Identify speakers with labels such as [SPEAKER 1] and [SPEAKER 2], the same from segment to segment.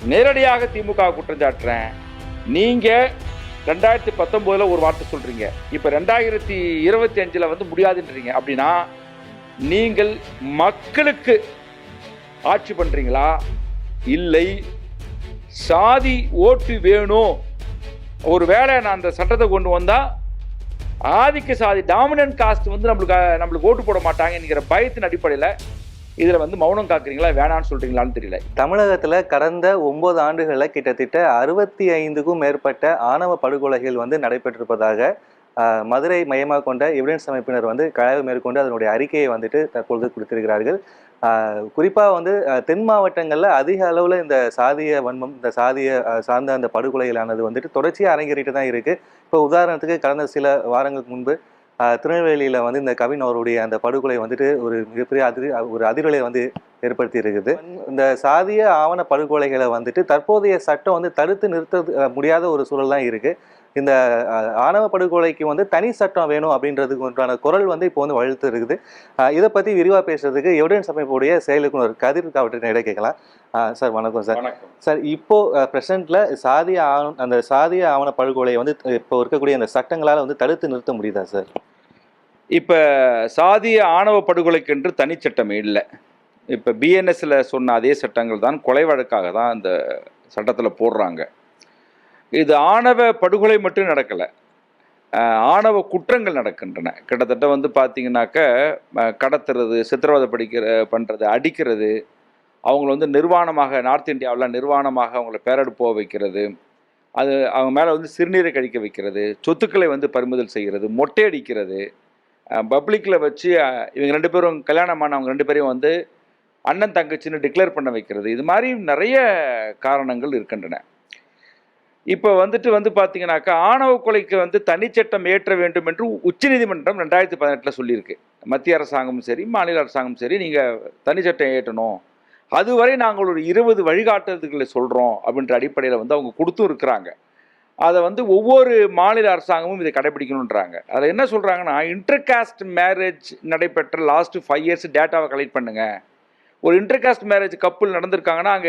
[SPEAKER 1] நேரடியாக திமுக குற்றம் சாட்டுறேன். நீங்க 2019 ஒரு வார்த்தை சொல்றீங்க, இப்ப 2025 வந்து முடியாதுன்றீங்க. அப்படின்னா நீங்கள் மக்களுக்கு ஆட்சி பண்றீங்களா, இல்லை சாதி ஓட்டு வேணும், ஒருவேளை நான் அந்த சட்டத்தை கொண்டு வந்தா ஆதிக்க சாதி டாமினன்ட் காஸ்ட் வந்து நம்மளுக்கு ஓட்டு போட மாட்டாங்க என்கிற பயத்தின் அடிப்படையில் இதில் வந்து மௌனம் காக்குறீங்களா வேணான்னு சொல்றீங்களான்னு தெரியல.
[SPEAKER 2] தமிழகத்தில் கடந்த 9 ஆண்டுகளில் கிட்டத்தட்ட 65க்கும் மேற்பட்ட ஆணவ படுகொலைகள் வந்து நடைபெற்றிருப்பதாக மதுரை மையமாக கொண்ட எவிடன்ஸ் அமைப்பினர் வந்து கழகம் மேற்கொண்டு அதனுடைய அறிக்கையை வந்துட்டு தற்பொழுது கொடுத்திருக்கிறார்கள். குறிப்பாக வந்து தென் மாவட்டங்களில் அதிக அளவில் இந்த சாதிய வன்மம், இந்த சாதிய சார்ந்த அந்த படுகொலைகளானது வந்துட்டு தொடர்ச்சியாக அரங்கேறிட்டு தான் இருக்குது. இப்போ உதாரணத்துக்கு கடந்த சில வாரங்களுக்கு முன்பு திருநெல்வேலியில் வந்து இந்த கவின் அவருடைய அந்த படுகொலை வந்துட்டு ஒரு மிகப்பெரிய ஒரு அதிர்வலையை வந்து ஏற்படுத்தி இருக்குது. இந்த சாதிய ஆவண படுகொலைகளை வந்துட்டு தற்போதைய சட்டம் வந்து தடுத்து நிறுத்த முடியாத ஒரு சூழல் தான் இருக்குது. இந்த ஆணவ படுகொலைக்கு வந்து தனி சட்டம் வேணும் அப்படின்றதுக்கு ஒன்றான குரல் வந்து இப்போ வந்து வலுத்து இருக்குது. இதை பற்றி விரிவாக பேசுறதுக்கு எவிடன்ஸ் அமைப்புடைய செயலுக்குனர் கதிர் அவர்கிட்ட இடம் கேட்கலாம். சார் வணக்கம் சார். சார், இப்போ பிரசன்ட்ல சாதிய ஆவண படுகொலையை வந்து இப்போ இருக்கக்கூடிய அந்த சட்டங்களால் வந்து தடுத்து நிறுத்த முடியுதா சார்?
[SPEAKER 1] இப்போ சாதிய ஆணவ படுகொலைக்கென்று தனி சட்டம் இல்லை. இப்போ பிஎன்எஸ்ல சொன்ன அதே சட்டங்கள் தான் கொலை வழக்காக தான் இந்த சட்டத்தில் போடுறாங்க. இது ஆணவ படுகொலை மட்டும் நடக்கலை, ஆணவ குற்றங்கள் நடக்கின்றன. கிட்டத்தட்ட வந்து பார்த்தீங்கன்னாக்க கடத்துறது, சித்திரவதை பண்ணுறது, அடிக்கிறது, அவங்கள வந்து நிர்வாணமாக நார்த் இந்தியாவில் நிர்வாணமாக அவங்கள பேரடு போக வைக்கிறது, அது அவங்க மேலே வந்து சிறுநீரை கழிக்க வைக்கிறது, சொத்துக்களை வந்து பறிமுதல் செய்கிறது, மொட்டை அடிக்கிறது, பப்ளிக்கில் வச்சு இவங்க 2 பேரும் கல்யாணமான அவங்க 2 பேரையும் வந்து அண்ணன் தங்கச்சின்னு டிக்ளேர் பண்ண வைக்கிறது, இது மாதிரி நிறைய காரணங்கள் இருக்கின்றன. இப்போ வந்து பார்த்தீங்கன்னாக்கா ஆணவ கொலைக்கு வந்து தனிச்சட்டம் ஏற்ற வேண்டும் என்று உச்சநீதிமன்றம் 2018 சொல்லியிருக்கு. மத்திய அரசாங்கமும் சரி மாநில அரசாங்கமும் சரி நீங்கள் தனிச்சட்டம் ஏற்றணும், அதுவரை நாங்கள் ஒரு 20 வழிகாட்டுதல்களை சொல்கிறோம் அப்படின்ற அடிப்படையில் வந்து அவங்க கொடுத்தும் இருக்கிறாங்க. அதை வந்து ஒவ்வொரு மாநில அரசாங்கமும் இதை கடைபிடிக்கணுன்றாங்க. அதில் என்ன சொல்கிறாங்கன்னா, இன்டர்காஸ்ட் மேரேஜ் நடைபெற்ற லாஸ்ட் 5 இயர்ஸ் டேட்டாவை கலெக்ட் பண்ணுங்கள். ஒரு இன்டர்காஸ்ட் மேரேஜ் கப்புள் நடந்திருக்காங்கன்னா அங்கே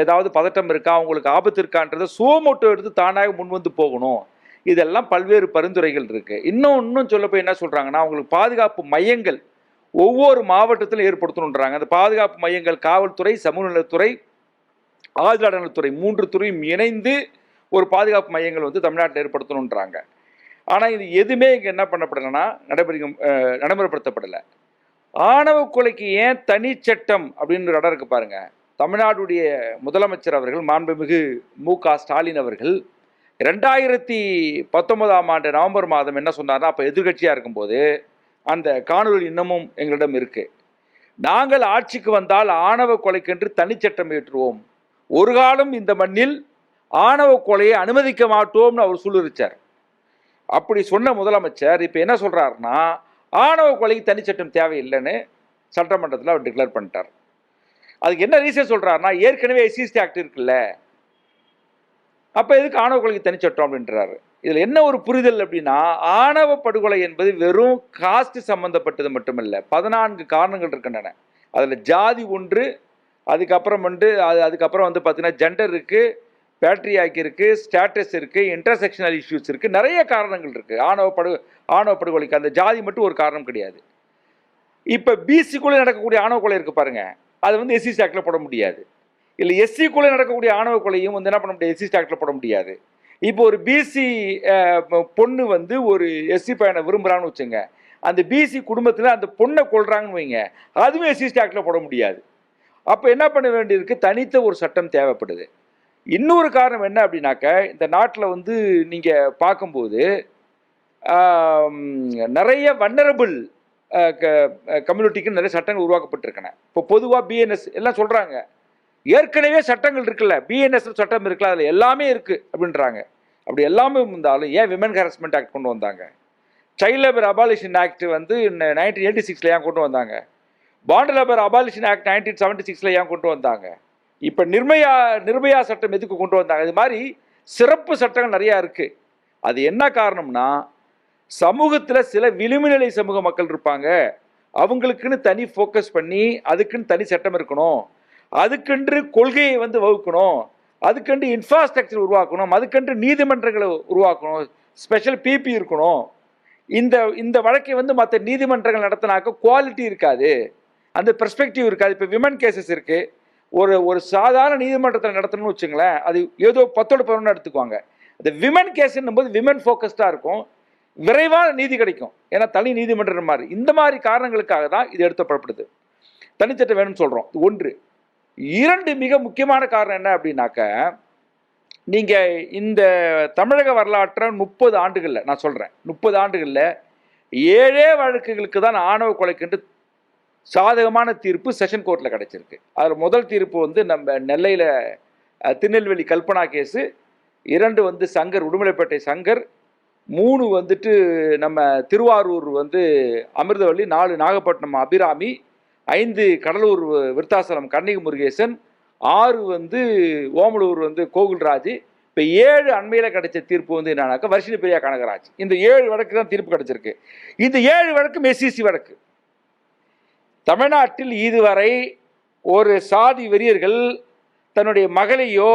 [SPEAKER 1] ஏதாவது பதட்டம் இருக்கா, அவங்களுக்கு ஆபத்து இருக்கான்றதை சோமோட்டோ எடுத்து தானாக முன் வந்து போகணும். இதெல்லாம் பல்வேறு பரிந்துரைகள் இருக்குது. இன்னும் சொல்ல போய் என்ன சொல்கிறாங்கன்னா, அவங்களுக்கு பாதுகாப்பு மையங்கள் ஒவ்வொரு மாவட்டத்திலும் ஏற்படுத்தணுன்றாங்க. அந்த பாதுகாப்பு மையங்கள் காவல்துறை, சமூக நலத்துறை, ஆயுள் நலத்துறை 3 துறையும் இணைந்து ஒரு பாதுகாப்பு மையங்கள் வந்து தமிழ்நாட்டில் ஏற்படுத்தணுன்றாங்க. ஆனால் இது எதுவுமே இங்கே என்ன பண்ணப்படலைன்னா நடைமுறைப்படுத்தப்படலை. ஆணவ கொலைக்கு ஏன் தனி சட்டம் அப்படின்னு இடம் இருக்கு பாருங்க. தமிழ்நாடுடைய முதலமைச்சர் அவர்கள் மாண்புமிகு மு.க. ஸ்டாலின் அவர்கள் 2019 ஆண்டு நவம்பர் மாதம் என்ன சொன்னார்னா, அப்போ எதிர்கட்சியாக இருக்கும்போது அந்த காணொலி இன்னமும் எங்களிடம் இருக்கு. நாங்கள் ஆட்சிக்கு வந்தால் ஆணவ கொலைக்கென்று தனிச்சட்டம் ஏற்றுவோம், ஒரு காலம் இந்த மண்ணில் ஆணவ கொலையை அனுமதிக்க மாட்டோம்னு அவர் சொல்லிருச்சார். அப்படி சொன்ன முதலமைச்சர் இப்போ என்ன சொல்றாருன்னா, ஆணவ கொலைக்கு தனிச்சட்டம் தேவையில்லைன்னு சட்டமன்றத்தில் அவர் டிக்ளேர் பண்ணிட்டார். அதுக்கு என்ன ரீசன் சொல்றாருன்னா, ஏற்கனவே எஸ்சிஎஸ்டி ஆக்ட் இருக்குல்ல, அப்போ எதுக்கு ஆணவ கொலைக்கு தனிச்சட்டம் அப்படின்றாரு. இதில் என்ன ஒரு புரிதல் அப்படின்னா, ஆணவ படுகொலை என்பது வெறும் காஸ்ட் சம்பந்தப்பட்டது மட்டுமல்ல, 14 காரணங்கள் இருக்கின்றன. அதில் ஜாதி ஒன்று, அதுக்கப்புறம் வந்து பார்த்தீங்கன்னா ஜெண்டர் இருக்கு, பேட்ரியாக் இருக்கு, ஸ்டேட்டஸ் இருக்கு, இன்டர்செக்ஷனல் இஷ்யூஸ் இருக்கு, நிறைய காரணங்கள் இருக்கு. ஆணவ படுகொலைக்கு அந்த ஜாதி மட்டும் ஒரு காரணம் கிடையாது. இப்போ பிசிக்குள்ளே நடக்கக்கூடிய ஆணவ கொலை இருக்கு பாருங்க, அது வந்து எஸ்சி ஆக்டில் போட முடியாது. இல்லை எஸ்சிக்குள்ளே நடக்கக்கூடிய ஆணவ கொலையும் வந்து என்ன பண்ண முடியாது, எஸ்சி ஆக்டில் போட முடியாது. இப்போ ஒரு பிசி பொண்ணு வந்து ஒரு எஸ்சி பையனை விரும்புகிறான்னு வச்சுங்க, அந்த பிசி குடும்பத்தில் அந்த பொண்ணை கொள்றாங்கன்னு வைங்க, அதுவும் எஸ்சி ஆக்டில் போட முடியாது. அப்போ என்ன பண்ண வேண்டியிருக்கு, தனித்த ஒரு சட்டம் தேவைப்படுது. இன்னொரு காரணம் என்ன அப்படின்னாக்க, இந்த நாட்டில் வந்து நீங்கள் பார்க்கும்போது நிறைய வன்னரபிள் கம்யூனிட்டிக்கு நிறைய சட்டங்கள் உருவாக்கப்பட்டிருக்கன. இப்போ பொதுவாக பிஎன்எஸ் எல்லாம் சொல்கிறாங்க, ஏற்கனவே சட்டங்கள் இருக்குல்ல, பிஎன்எஸ் சட்டம் இருக்குல்ல, அதில் எல்லாமே இருக்குது அப்படின்றாங்க. அப்படி எல்லாமே இருந்தாலும் ஏன் விமன் ஹராஸ்மெண்ட் ஆக்ட் கொண்டு வந்தாங்க, சைல்ட் லேபர் அபாலிஷன் ஆக்ட் வந்து 1986 ஏன் கொண்டு வந்தாங்க, பாண்ட் லேபர் அபாலிஷன் ஆக்ட் 1976 ஏன் கொண்டு வந்தாங்க, இப்போ நிர்பயா சட்டம் எதுக்கு கொண்டு வந்தாங்க. இது மாதிரி சிறப்பு சட்டங்கள் நிறையா இருக்குது. அது என்ன காரணம்னா, சமூகத்தில் சில விளிம்புநிலை சமூக மக்கள் இருப்பாங்க, அவங்களுக்குன்னு தனி ஃபோக்கஸ் பண்ணி அதுக்குன்னு தனி சட்டம் இருக்கணும், அதுக்கென்று கொள்கையை வந்து வகுக்கணும், அதுக்கண்டு இன்ஃப்ராஸ்ட்ரக்சர் உருவாக்கணும், அதுக்கண்டு நீதிமன்றங்களை உருவாக்கணும், ஸ்பெஷல் பிபி இருக்கணும். இந்த இந்த வழக்கை வந்து மற்ற நீதிமன்றங்கள் நடத்தினாக்க குவாலிட்டி இருக்காது, அந்த பெர்ஸ்பெக்டிவ் இருக்காது. இப்போ விமன் கேசஸ் இருக்குது, ஒரு சாதாரண நீதிமன்றத்தில் நடத்தணும்னு வச்சுங்களேன், அது ஏதோ 10-11 எடுத்துக்குவாங்க. அந்த விமன் கேஸ்ன்னும் போது விமன் ஃபோக்கஸ்டாக இருக்கும், விரைவான நீதி கிடைக்கும், ஏன்னா தனி நீதிமன்றம் மாதிரி. இந்த மாதிரி காரணங்களுக்காக தான் இது எடுத்தப்படப்படுது. தனிச்சட்டம் வேணும்னு சொல்கிறோம். ஒன்று. 2 மிக முக்கியமான காரணம் என்ன அப்படின்னாக்க, நீங்கள் இந்த தமிழக வரலாற்றை 30 ஆண்டுகளில் நான் சொல்கிறேன், 30 ஆண்டுகளில் 7 வழக்குகளுக்கு தான் ஆணவ கொலைக்கென்று சாதகமான தீர்ப்பு செஷன் கோர்ட்டில் கிடச்சிருக்கு. அதில் முதல் தீர்ப்பு வந்து நம்ம நெல்லையில் திருநெல்வேலி கல்பனா கேஸு, 2 வந்து சங்கர், உடுமலைப்பேட்டை சங்கர், 3 வந்துட்டு நம்ம திருவாரூர் வந்து அமிர்தவள்ளி, 4 நாகப்பட்டினம் அபிராமி, 5 கடலூர் விருத்தாசலம் கண்ணகி முருகேசன், 6 வந்து ஓமலூர் வந்து கோகுல்ராஜ். இப்போ 7 அண்மையில் கிடைச்ச தீர்ப்பு வந்து என்னன்னாக்கா வர்ஷினி பிரியா கனகராஜ். இந்த 7 வழக்கு தான் தீர்ப்பு கிடைச்சிருக்கு. இந்த 7 வழக்கும் எஸ்சிசி வழக்கு. தமிழ்நாட்டில் இதுவரை ஒரு சாதி வெறியர்கள் தன்னுடைய மகளையோ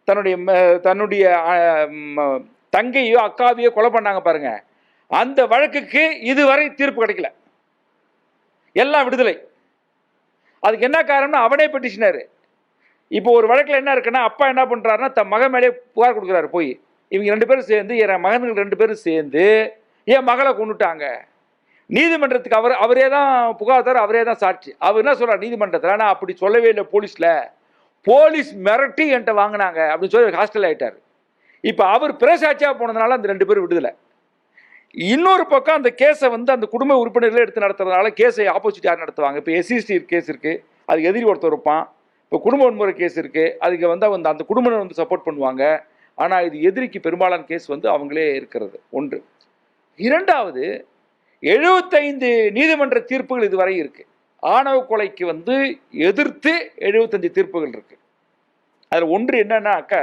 [SPEAKER 1] தன்னுடைய தங்கையோ அக்காவையோ கொலை பண்ணாங்க பாருங்க, அந்த வழக்குக்கு இதுவரை தீர்ப்பு கிடைக்கல, எல்லாம் விடுதலை. அதுக்கு என்ன காரணம்னா அவனே பெட்டிஷனர். இப்போ ஒரு வழக்கில் என்ன இருக்குன்னா, அப்பா என்ன பண்ணுறாருன்னா தன் மகன் மேலே புகார் கொடுக்குறாரு. போய் இவங்க 2 பேரும் சேர்ந்து, என் மகன்கள் 2 பேரும் சேர்ந்து என் மகளை கொண்டுட்டாங்க. நீதிமன்றத்துக்கு அவரே தான் புகார்தார், அவரே தான் சாட்சி. அவர் என்ன சொல்கிறார் நீதிமன்றத்தில், நான் அப்படி சொல்லவே இல்லை, போலீஸ் மிரட்டி என்கிட்ட வாங்கினாங்க அப்படின்னு சொல்லி ஹாஸ்டல் ஆகிட்டார். இப்போ அவர் பிரசாட்சியாக போனதுனால அந்த 2 பேரும் விடுதலை. இன்னொரு பக்கம் அந்த கேஸை வந்து அந்த குடும்ப உறுப்பினர்களே எடுத்து நடத்துறதுனால கேஸை ஆப்போசிட் யார் நடத்துவாங்க? இப்போ எஸ்சிஎஸ்டி கேஸ் இருக்குது, அதுக்கு எதிரி ஒருத்தர் இருப்பான். இப்போ குடும்ப வன்முறை கேஸ் இருக்குது, அதுக்கு வந்து அந்த குடும்பம் வந்து சப்போர்ட் பண்ணுவாங்க. ஆனால் இது எதிரிக்கு பெரும்பாலான கேஸ் வந்து அவங்களே இருக்கிறது. ஒன்று. 2வது, 75 நீதிமன்ற தீர்ப்புகள் இதுவரை இருக்கு. ஆணவ கொலைக்கு வந்து எதிர்த்து 75 தீர்ப்புகள் இருக்கு. அதில் ஒன்று என்னன்னாக்க,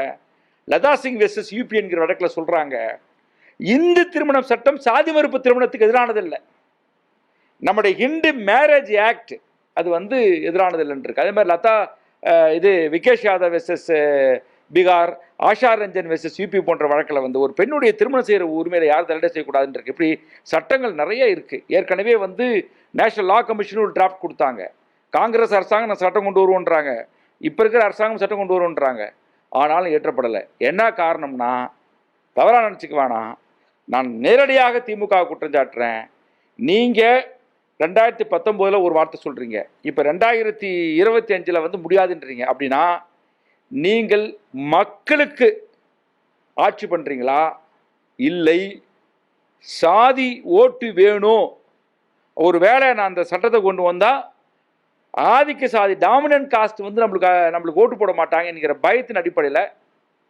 [SPEAKER 1] லதா சிங் வெர்சஸ் யூபி என்கிற வழக்கில் சொல்றாங்க, இந்து திருமணம் சட்டம் சாதி மறுப்பு திருமணத்துக்கு எதிரானது இல்லை, நம்முடைய ஹிந்து மேரேஜ் ஆக்ட் அது வந்து எதிரானது இல்லைன்னு இருக்கு. அதே மாதிரி Vikesh Yadav versus Bihar, Asha Ranjan versus UP போன்ற வழக்கில் வந்து ஒரு பெண்ணுடைய திருமணம் செய்கிற உரிமையில யார் தலையிட செய்யக்கூடாதுன்னு இருக்கு. இப்படி சட்டங்கள் நிறைய இருக்கு. ஏற்கனவே வந்து நேஷனல் லா கமிஷன் ஒரு டிராஃப்ட் கொடுத்தாங்க. காங்கிரஸ் அரசாங்கம் நான் சட்டம் கொண்டு வருவோன்றாங்க, இப்போ இருக்கிற அரசாங்கம் சட்டம் கொண்டு வருவோன்றாங்க, ஆனாலும் ஏற்றப்படலை. என்ன காரணம்னா, தவறாக நினச்சிக்க வேணாம், நான் நேரடியாக திமுக குற்றம் சாட்டுறேன். நீங்கள் 2019 ஒரு வார்த்தை சொல்கிறீங்க, இப்போ 2025 வந்து முடியாதுன்றீங்க. அப்படின்னா நீங்கள் மக்களுக்கு ஆட்சி பண்ணுறீங்களா, இல்லை சாதி ஓட்டு வேணும், ஒரு வேளை நான் அந்த சட்டத்தை கொண்டு வந்தால் ஆதிக்க சாதி டாமினன்ட் காஸ்ட் வந்து நம்மளுக்கு ஓட்டு போட மாட்டாங்க என்கிற பயத்தின் அடிப்படையில்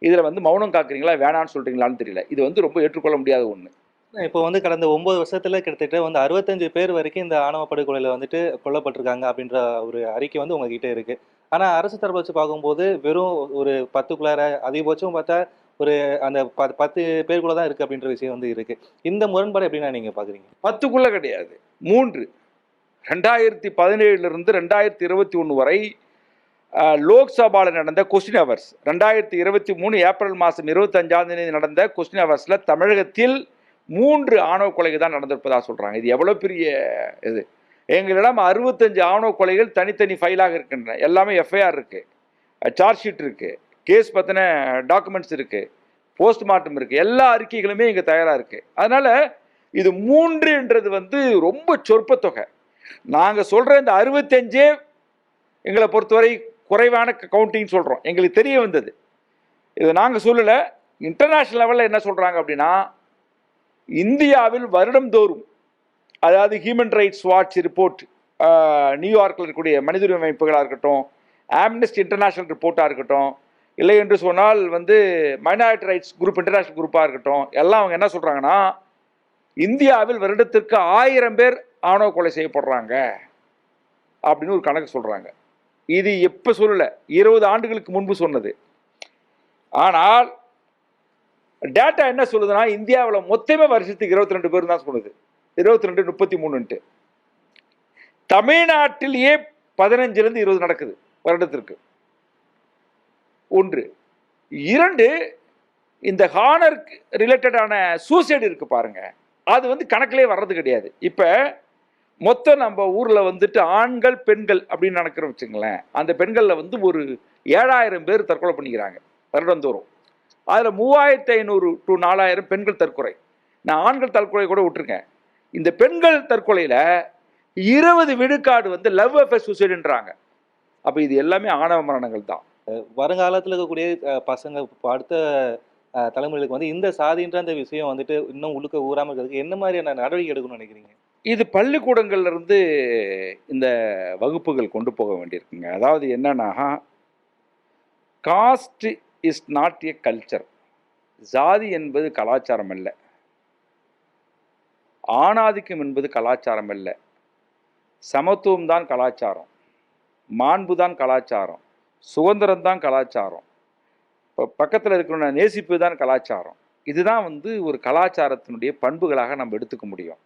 [SPEAKER 1] இதில் வந்து மௌனம் காக்குறீங்களா, வேணான்னு சொல்கிறீங்களான்னு தெரியல. இது வந்து ரொம்ப ஏற்றுக்கொள்ள முடியாத ஒன்று.
[SPEAKER 2] இப்போ வந்து கடந்த 9 வருஷத்துல கிட்டத்தட்ட வந்து 65 பேர் வரைக்கும் இந்த ஆணவ படுகொலையில் வந்துட்டு கொல்லப்பட்டிருக்காங்க அப்படின்ற ஒரு அறிக்கை வந்து உங்ககிட்ட இருக்கு. ஆனால் அரசு தரப்பு வச்சு பார்க்கும்போது வெறும் ஒரு 10க்குள்ளார, அதிகபட்சம் பார்த்தா ஒரு அந்த 10 பேருக்குள்ள தான் இருக்கு அப்படின்ற விஷயம் வந்து இருக்கு. இந்த முரண்பாடு எப்படின்னா நீங்க பாக்குறீங்க?
[SPEAKER 1] 10க்குள்ள கிடையாது, 3. 2017 2021 வரை லோக்சபாவில் நடந்த கொஸ்டின் ஹவர்ஸ், 2023 ஏப்ரல் மாதம் 25 நடந்த கொஸ்டின் ஹவர்ஸில் தமிழகத்தில் 3 ஆணவ கொலைகள் தான் நடந்திருப்பதாக சொல்கிறாங்க. இது எவ்வளோ பெரிய இது! எங்களிடம் 65 ஆணவ கொலைகள் தனித்தனி ஃபைலாக இருக்கின்றன. எல்லாமே எஃப்ஐஆர் இருக்குது, சார்ஜ் ஷீட் இருக்குது, கேஸ் பற்றின டாக்குமெண்ட்ஸ் இருக்குது, போஸ்ட்மார்ட்டம் இருக்குது, எல்லா அறிக்கைகளுமே இங்கே தயாராக இருக்குது. அதனால் இது 3ன்றது வந்து ரொம்ப சொற்ப தொகை. நாங்கள் சொல்கிற இந்த 65 எங்களை பொறுத்தவரை குறைவான கவுண்டிங் சொல்கிறோம், எங்களுக்கு தெரிய வந்தது. இது நாங்கள் சொல்லலை, இன்டர்நேஷ்னல் லெவலில் என்ன சொல்கிறாங்க அப்படின்னா, இந்தியாவில் வருடந்தோறும், அதாவது ஹியூமன் ரைட்ஸ் வாட்ச் ரிப்போர்ட், நியூயார்க்கில் இருக்கக்கூடிய மனித உரிமை அமைப்புகளாக இருக்கட்டும், ஆம்னஸ்டி இன்டர்நேஷ்னல் ரிப்போர்ட்டாக இருக்கட்டும், இல்லை என்று சொன்னால் வந்து மைனாரிட்டி ரைட்ஸ் குரூப் இன்டர்நேஷ்னல் குரூப்பாக இருக்கட்டும், எல்லாம் அவங்க என்ன சொல்கிறாங்கன்னா, இந்தியாவில் வருடத்திற்கு 1000 பேர் ஆணவ கொலை செய்யப்படுறாங்க அப்படின்னு ஒரு கணக்கு சொல்கிறாங்க. இது எப்போ சொல்லலை, 20 ஆண்டுகளுக்கு முன்பு சொன்னது. ஆனால் டேட்டா என்ன சொல்லுதுன்னா, இந்தியாவில் மொத்தமே வருஷத்துக்கு 22 பேர் தான் சொல்லுது, 22 33. தமிழ்நாட்டிலேயே 15லேருந்து 20 நடக்குது வருடத்திற்கு. 1. 2, இந்த ஹானர் ரிலேட்டடான சூசைடு இருக்கு பாருங்க, அது வந்து கணக்கிலே வர்றது கிடையாது. இப்போ மொத்தம் நம்ம ஊரில் வந்துட்டு ஆண்கள் பெண்கள் அப்படின்னு நினைக்கிறோம் வச்சுங்களேன், அந்த பெண்களில் வந்து ஒரு 7,000 பேர் தற்கொலை பண்ணிக்கிறாங்க வருடந்தோறும். அதில் 3,500 to 4,000 பெண்கள் தற்கொலை. நான் ஆண்கள் தற்கொலை கூட விட்டுருக்கேன். இந்த பெண்கள் தற்கொலையில் 20 விழுக்காடு வந்து லவ் அஃபேர் சூசைடுன்றாங்க. அப்போ இது எல்லாமே ஆணவ மரணங்கள் தான்.
[SPEAKER 2] வருங்காலத்தில் இருக்கக்கூடிய பசங்க இப்போ அடுத்த தலைமுறைகளுக்கு வந்து இந்த சாதின்ற அந்த விஷயம் வந்துட்டு இன்னும் உள்ளுக்க ஊறாமல் இருக்கிறதுக்கு என்ன மாதிரியான நடவடிக்கை எடுக்கணும்னு நினைக்கிறீங்க?
[SPEAKER 1] இது பள்ளிக்கூடங்கள்ல இருந்து இந்த வகுப்புகள் கொண்டு போக வேண்டியிருக்குங்க. அதாவது என்னன்னா, cost is not a culture. ஜாதி என்பது கலாச்சாரம் அல்ல. ஆணாதிக்கம் என்பது கலாச்சாரம் அல்ல. சமத்துவம் தான் கலாச்சாரம். மாண்பு தான் கலாச்சாரம். சுதந்திரம் தான் கலாச்சாரம். இப்போ பக்கத்தில் இருக்கிற நேசிப்பு தான் கலாச்சாரம். இதுதான் வந்து ஒரு கலாச்சாரத்தினுடைய பண்புகளாக நம்ம எடுத்துக்க முடியும்.